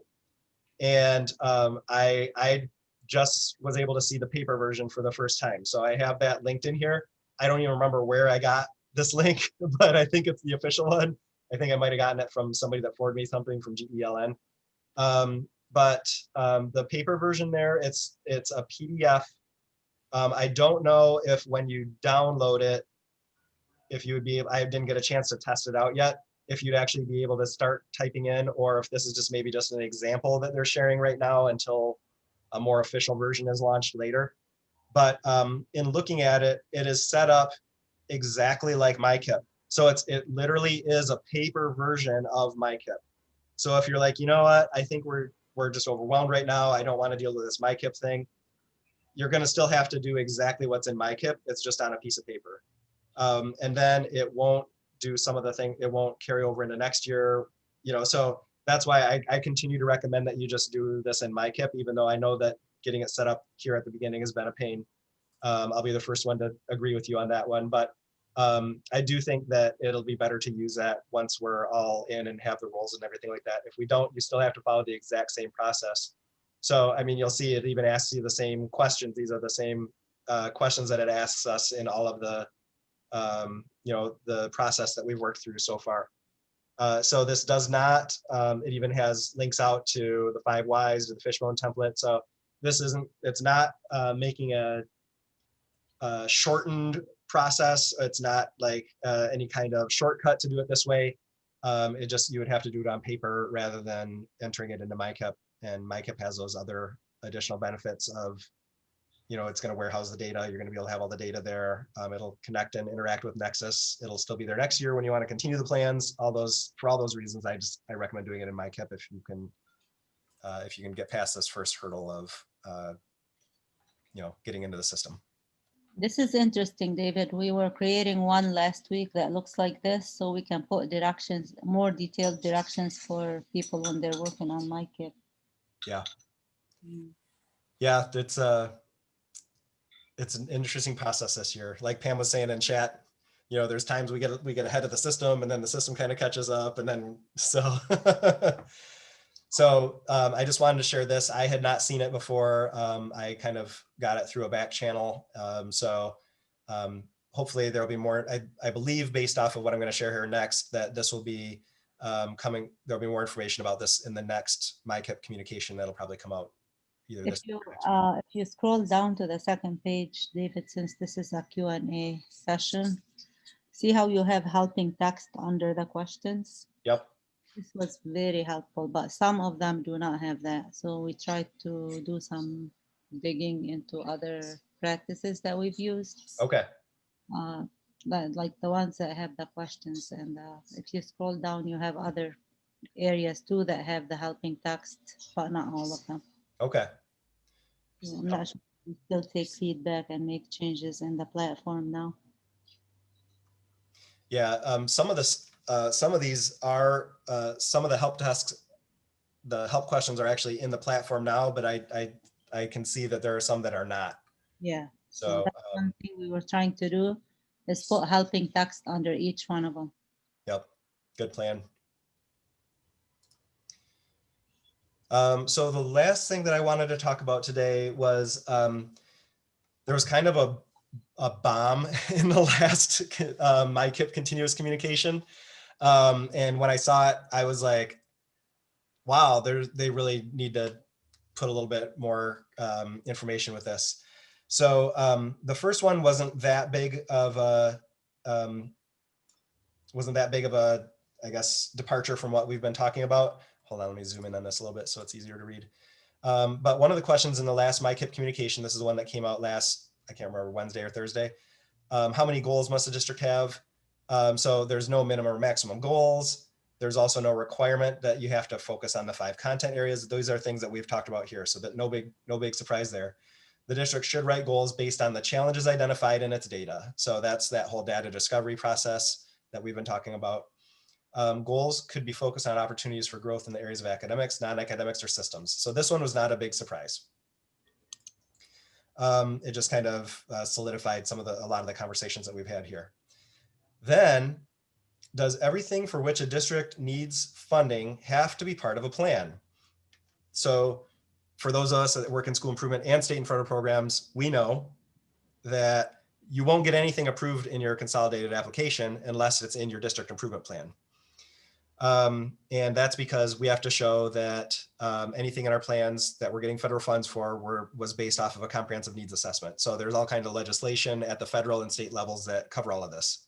And I just was able to see the paper version for the first time. So I have that linked in here. I don't even remember where I got this link, but I think it's the official one. I think I might have gotten it from somebody that forwarded me something from GELN. But the paper version there, it's a PDF. I don't know if when you download it, if you would be, I didn't get a chance to test it out yet, if you'd actually be able to start typing in, or if this is just maybe just an example that they're sharing right now until a more official version is launched later. But in looking at it, it is set up exactly like MiCIP. So it literally is a paper version of MiCIP. So if you're like, you know what, I think we're just overwhelmed right now, I don't want to deal with this MiCIP thing, you're going to still have to do exactly what's in MiCIP. It's just on a piece of paper. And then it won't do some of the things, it won't carry over into next year, so that's why I continue to recommend that you just do this in MiCIP, even though I know that getting it set up here at the beginning has been a pain. I'll be the first one to agree with you on that one, but I do think that it'll be better to use that once we're all in and have the roles and everything like that. If we don't, you still have to follow the exact same process. So, I mean, you'll see it even asks you the same questions. These are the same questions that it asks us in all of the the process that we've worked through so far. So this does not, it even has links out to the 5 whys, to the fishbone template. So this it's not making a shortened process. It's not like any kind of shortcut to do it this way. You would have to do it on paper rather than entering it into MiCIP. And MiCIP has those other additional benefits of, it's going to warehouse the data. You're going to be able to have all the data there. It'll connect and interact with Nexus. It'll still be there next year when you want to continue the plans. For all those reasons, I recommend doing it in MiCIP if you can get past this first hurdle of getting into the system. This is interesting, David. We were creating one last week that looks like this, so we can put directions, more detailed directions for people when they're working on MiCIP. Yeah. Yeah, it's an interesting process this year. Like Pam was saying in chat, there's times we get ahead of the system, and then the system kind of catches up, and then so so I just wanted to share this. I had not seen it before. I kind of got it through a back channel. Hopefully there'll be more. I believe, based off of what I'm going to share here next, that this will be coming. There'll be more information about this in the next MiCIP communication that'll probably come out. If you scroll down to the second page, David, since this is a Q&A session, see how you have helping text under the questions? Yep. This was very helpful, but some of them do not have that. So we tried to do some digging into other practices that we've used. Okay. Like the ones that have the questions. And if you scroll down, you have other areas too that have the helping text, but not all of them. Okay. I'm not sure. We still take feedback and make changes in the platform now. Yeah, some of these are some of the help desks. The help questions are actually in the platform now, but I can see that there are some that are not. Yeah. So that's one thing we were trying to do is put helping text under each one of them. Yep. Good plan. So the last thing that I wanted to talk about today was there was kind of a bomb in the last MiCIP continuous communication. And when I saw it, I was like, wow, they really need to put a little bit more information with this. So the first one wasn't that big of a, I guess, departure from what we've been talking about. Hold on, let me zoom in on this a little bit so it's easier to read. But one of the questions in the last MiCIP communication, this is the one that came out last, I can't remember, Wednesday or Thursday. How many goals must a district have? So there's no minimum or maximum goals. There's also no requirement that you have to focus on the 5 content areas. Those are things that we've talked about here, so that no big surprise there. The district should write goals based on the challenges identified in its data. So that's that whole data discovery process that we've been talking about. Goals could be focused on opportunities for growth in the areas of academics, non-academics, or systems. So this one was not a big surprise. It just kind of solidified a lot of the conversations that we've had here. Then, does everything for which a district needs funding have to be part of a plan? So for those of us that work in school improvement and state and federal programs, we know that you won't get anything approved in your consolidated application unless it's in your district improvement plan. And that's because we have to show that anything in our plans that we're getting federal funds for was based off of a comprehensive needs assessment. So there's all kinds of legislation at the federal and state levels that cover all of this.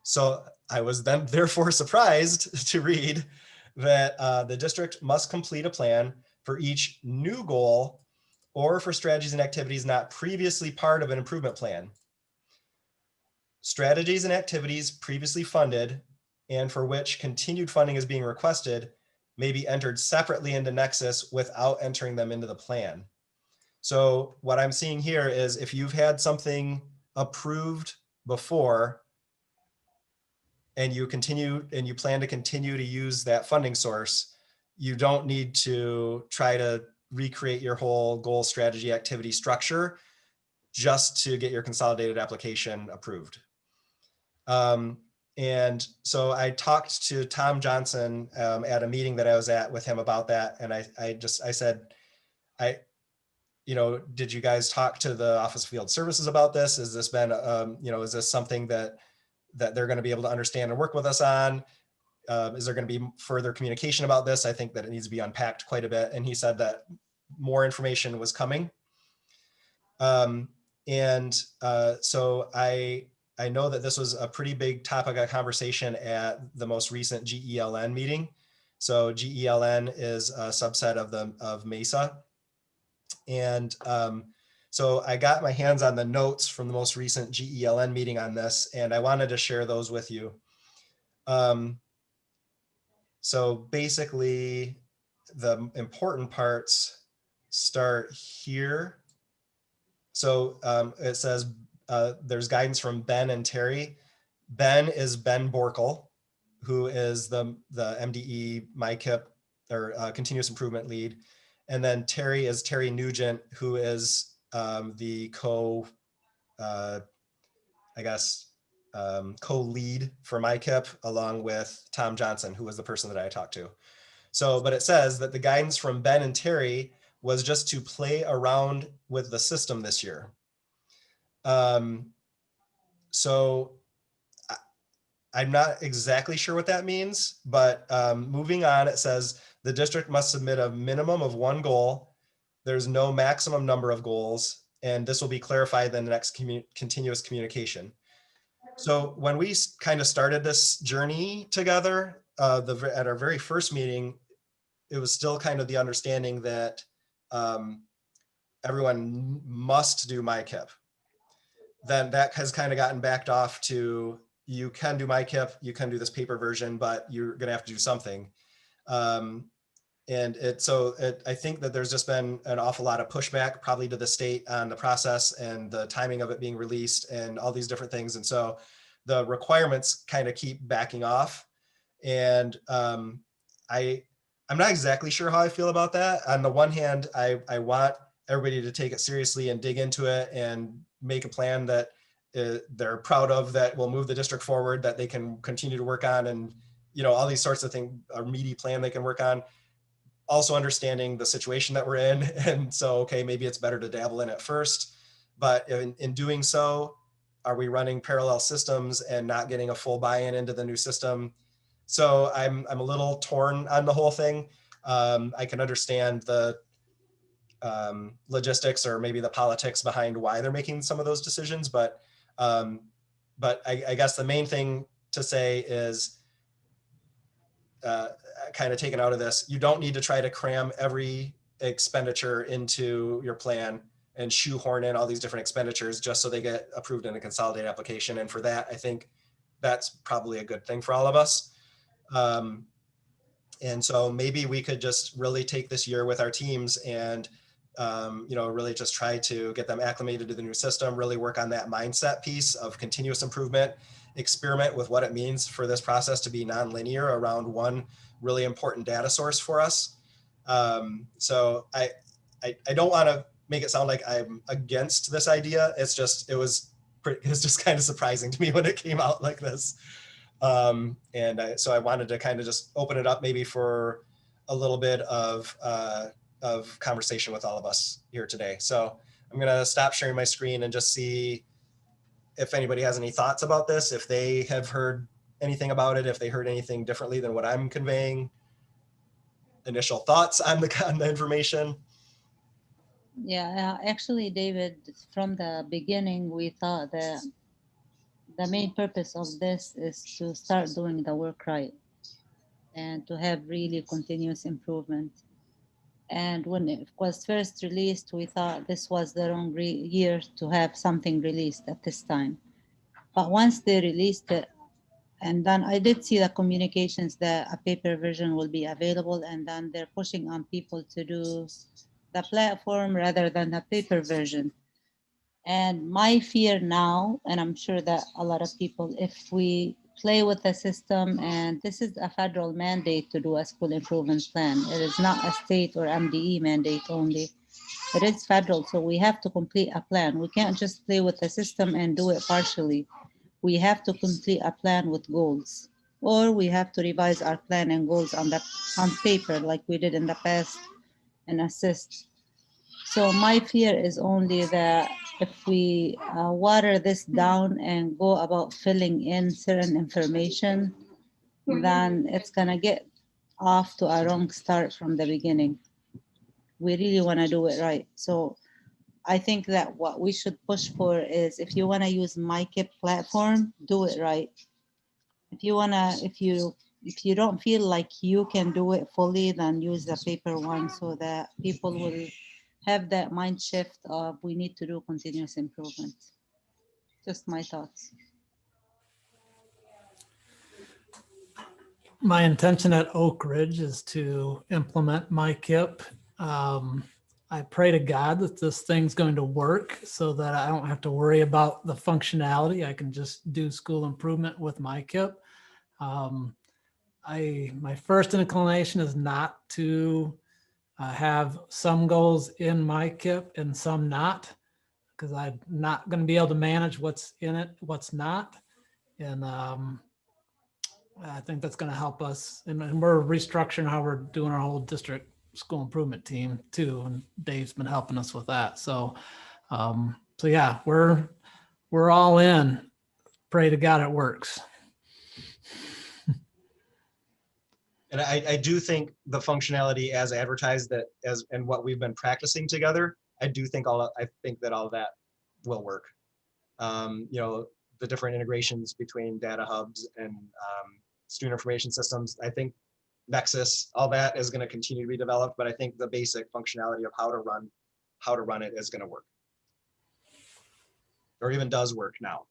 So I was then therefore surprised to read that the district must complete a plan for each new goal or for strategies and activities not previously part of an improvement plan. Strategies and activities previously funded and for which continued funding is being requested may be entered separately into Nexus without entering them into the plan. So what I'm seeing here is if you've had something approved before and you plan to continue to use that funding source, you don't need to try to recreate your whole goal, strategy, activity structure just to get your consolidated application approved. And so I talked to Tom Johnson at a meeting that I was at with him about that. And I said, did you guys talk to the Office of Field Services about this? Has this been, is this something that they're going to be able to understand and work with us on? Is there going to be further communication about this? I think that it needs to be unpacked quite a bit. And he said that more information was coming. So I know that this was a pretty big topic of conversation at the most recent GELN meeting. So GELN is a subset of MESA. And so I got my hands on the notes from the most recent GELN meeting on this, and I wanted to share those with you. So basically, the important parts start here. So it says there's guidance from Ben and Terry. Ben is Ben Borkel, who is the MDE MICIP or continuous improvement lead. And then Terry is Terry Nugent, who is the co-lead for MICIP, along with Tom Johnson, who was the person that I talked to. So, but it says that the guidance from Ben and Terry was just to play around with the system this year. So I'm not exactly sure what that means, but moving on, it says the district must submit a minimum of one goal. There's no maximum number of goals, and this will be clarified in the next continuous communication. So when we kind of started this journey together, at our very first meeting, it was still kind of the understanding that everyone must do MICIP. Then that has kind of gotten backed off to, you can do MICIP, you can do this paper version, but you're going to have to do something. I think that there's just been an awful lot of pushback probably to the state on the process and the timing of it being released and all these different things. And so the requirements kind of keep backing off. And I'm not exactly sure how I feel about that. On the one hand, I want everybody to take it seriously and dig into it and make a plan that they're proud of, that will move the district forward, that they can continue to work on, and all these sorts of things, a meaty plan they can work on. Also understanding the situation that we're in, and so okay, maybe it's better to dabble in it first, but in doing so, are we running parallel systems and not getting a full buy-in into the new system? So I'm a little torn on the whole thing. I can understand the logistics or maybe the politics behind why they're making some of those decisions, but I guess the main thing to say is kind of taken out of this, you don't need to try to cram every expenditure into your plan and shoehorn in all these different expenditures just so they get approved in a consolidated application. And for that, I think that's probably a good thing for all of us. And so maybe we could just really take this year with our teams and really just try to get them acclimated to the new system, really work on that mindset piece of continuous improvement experiment with what it means for this process to be nonlinear around one really important data source for us. So I don't want to make it sound like I'm against this idea. It's just, it was just kind of surprising to me when it came out like this. So I wanted to kind of just open it up maybe for a little bit of conversation with all of us here today. So I'm going to stop sharing my screen and just see if anybody has any thoughts about this, if they have heard anything about it, if they heard anything differently than what I'm conveying, initial thoughts on the information. Yeah, actually, David, from the beginning, we thought that the main purpose of this is to start doing the work right and to have really continuous improvement. And when it was first released, we thought this was the wrong year to have something released at this time. But once they released it, and then I did see the communications that a paper version will be available, and then they're pushing on people to do the platform rather than the paper version. And my fear now, and I'm sure that a lot of people, if we play with the system, and this is a federal mandate to do a school improvement plan. It is not a state or MDE mandate only. It is federal, so we have to complete a plan. We can't just play with the system and do it partially. We have to complete a plan with goals, or we have to revise our plan and goals on paper like we did in the past and assist. So my fear is only that if we water this down and go about filling in certain information, then it's gonna get off to a wrong start from the beginning. We really wanna do it right. So I think that what we should push for is, if you wanna use MICIP platform, do it right. If you don't feel like you can do it fully, then use the paper one so that people will have that mind shift of we need to do continuous improvement. Just my thoughts. My intention at Oak Ridge is to implement MICIP. I pray to God that this thing's going to work so that I don't have to worry about the functionality. I can just do school improvement with MICIP. My first inclination is not to have some goals in MICIP and some not, because I'm not going to be able to manage what's in it, what's not. And I think that's going to help us. And we're restructuring how we're doing our whole district school improvement team too. And Dave's been helping us with that. So yeah, we're all in. Pray to God it works. And I do think the functionality as advertised and what we've been practicing together, I think that all of that will work. The different integrations between data hubs and student information systems, I think Nexus, all that is going to continue to be developed, but I think the basic functionality of how to run it is going to work, or even does work now.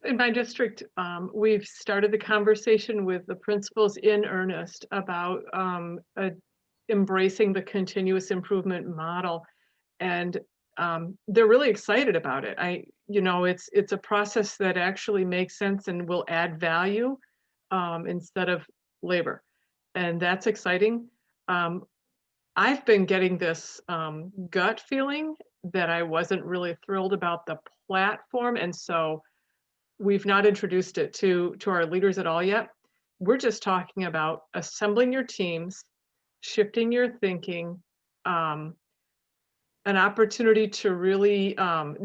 In my district, we've started the conversation with the principals in earnest about embracing the continuous improvement model, and they're really excited about it. It's a process that actually makes sense and will add value instead of labor, and that's exciting. I've been getting this gut feeling that I wasn't really thrilled about the platform, and so we've not introduced it to our leaders at all yet. We're just talking about assembling your teams, shifting your thinking, an opportunity to really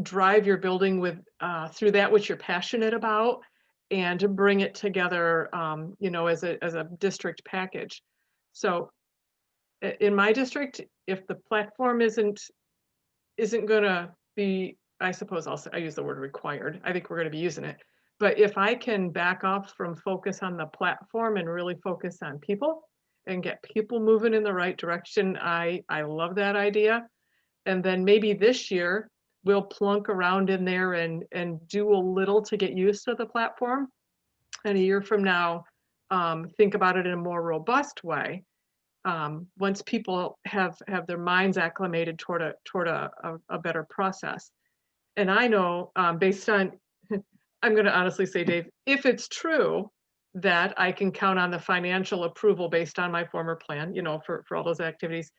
drive your building with through that which you're passionate about, and to bring it together, as a district package. So in my district, if the platform isn't going to be, I suppose I use the word required. I think we're going to be using it. But if I can back off from focus on the platform and really focus on people and get people moving in the right direction, I love that idea. And then maybe this year we'll plunk around in there and do a little to get used to the platform. And a year from now, think about it in a more robust way. Once people have their minds acclimated toward a better process. And I know based on, I'm going to honestly say, Dave, if it's true that I can count on the financial approval based on my former plan, you know, for all those activities,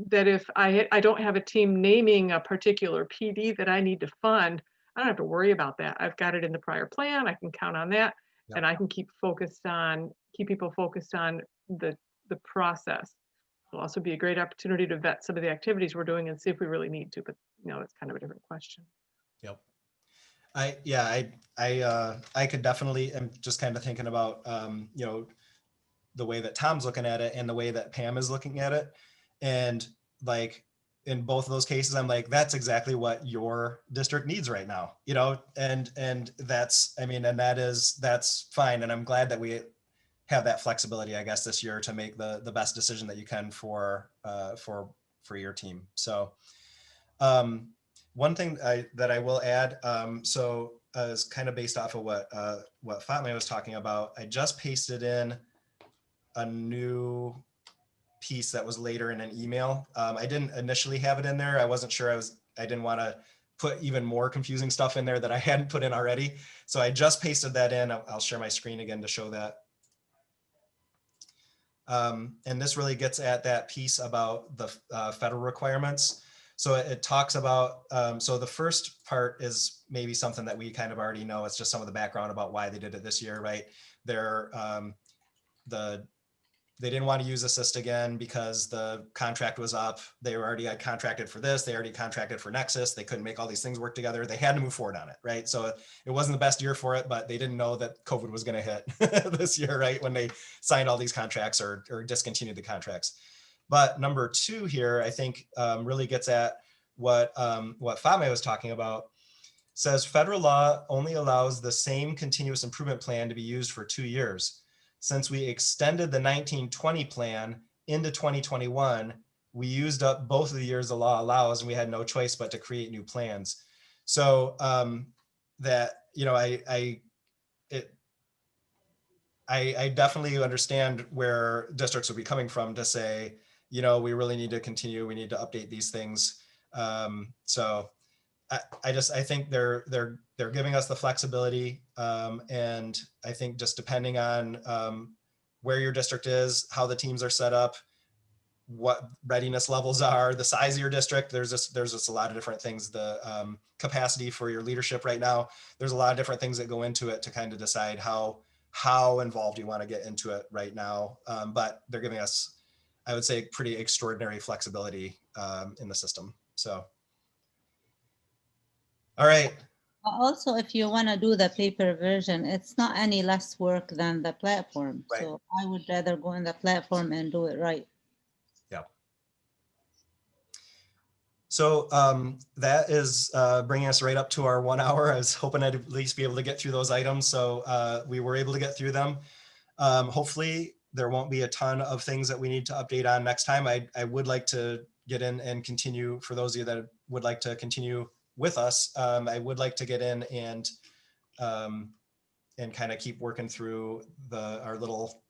that if I don't have a team naming a particular PD that I need to fund, I don't have to worry about that. I've got it in the prior plan. I can count on that, Yep. and I can keep people focused on the process. It'll also be a great opportunity to vet some of the activities we're doing and see if we really need to, but you know, it's kind of a different question. Yep. I could definitely, I'm just kind of thinking about, you know, the way that Tom's looking at it and the way that Pam is looking at it. And like, in both of those cases, I'm like, that's exactly what your district needs right now, you know, and that's, I mean, and that's fine. And I'm glad that we have that flexibility, I guess, this year to make the best decision that you can for your team. So one thing that I will add, is kind of based off of what Fatma was talking about. I just pasted in a new piece that was later in an email. I didn't initially have it in there. I wasn't sure I didn't want to put even more confusing stuff in there that I hadn't put in already. So I just pasted that in. I'll share my screen again to show that. And this really gets at that piece about the federal requirements. So it talks about, so the first part is maybe something that we kind of already know. It's just some of the background about why they did it this year, right? They didn't want to use Assist again because the contract was up. They were already contracted for this. They already contracted for Nexus. They couldn't make all these things work together. They had to move forward on it, right? So it wasn't the best year for it, but they didn't know that COVID was going to hit this year, right? When they signed all these contracts or discontinued the contracts. But number two here, I think really gets at what Fatma was talking about. Says federal law only allows the same continuous improvement plan to be used for 2 years. Since we extended the 1920 plan into 2021, we used up both of the years the law allows, and we had no choice but to create new plans. So that, you know, I definitely understand where districts would be coming from to say, you know, we really need to continue. We need to update these things. So I think they're giving us the flexibility, and I think just depending on where your district is, how the teams are set up, what readiness levels are, the size of your district. There's just a lot of different things. The capacity for your leadership right now. There's a lot of different things that go into it to kind of decide how involved you want to get into it right now. But they're giving us, I would say, pretty extraordinary flexibility in the system. So. All right. Also, if you want to do the paper version, it's not any less work than the platform. Right. So I would rather go in the platform and do it right. Yeah. So that is bringing us right up to our 1 hour. I was hoping I'd at least be able to get through those items. So we were able to get through them. Hopefully there won't be a ton of things that we need to update on next time. I would like to get in and continue, for those of you that would like to continue with us, I would like to get in and kind of keep working through our little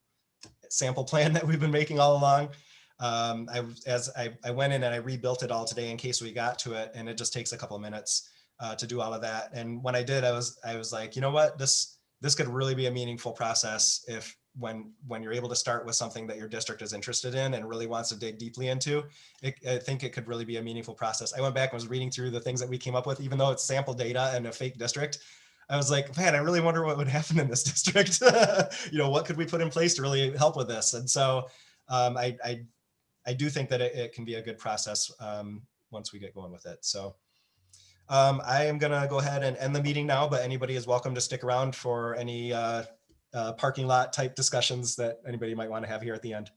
sample plan that we've been making all along. I went in and I rebuilt it all today in case we got to it, and it just takes a couple of minutes to do all of that. And when I did, I was like, you know what, this could really be a meaningful process if when you're able to start with something that your district is interested in and really wants to dig deeply into, I think it could really be a meaningful process. I went back and was reading through the things that we came up with, even though it's sample data and a fake district. I was like, man, I really wonder what would happen in this district. You know, what could we put in place to really help with this? And so I do think that it can be a good process once we get going with it. So I am going to go ahead and end the meeting now, but anybody is welcome to stick around for any parking lot type discussions that anybody might want to have here at the end.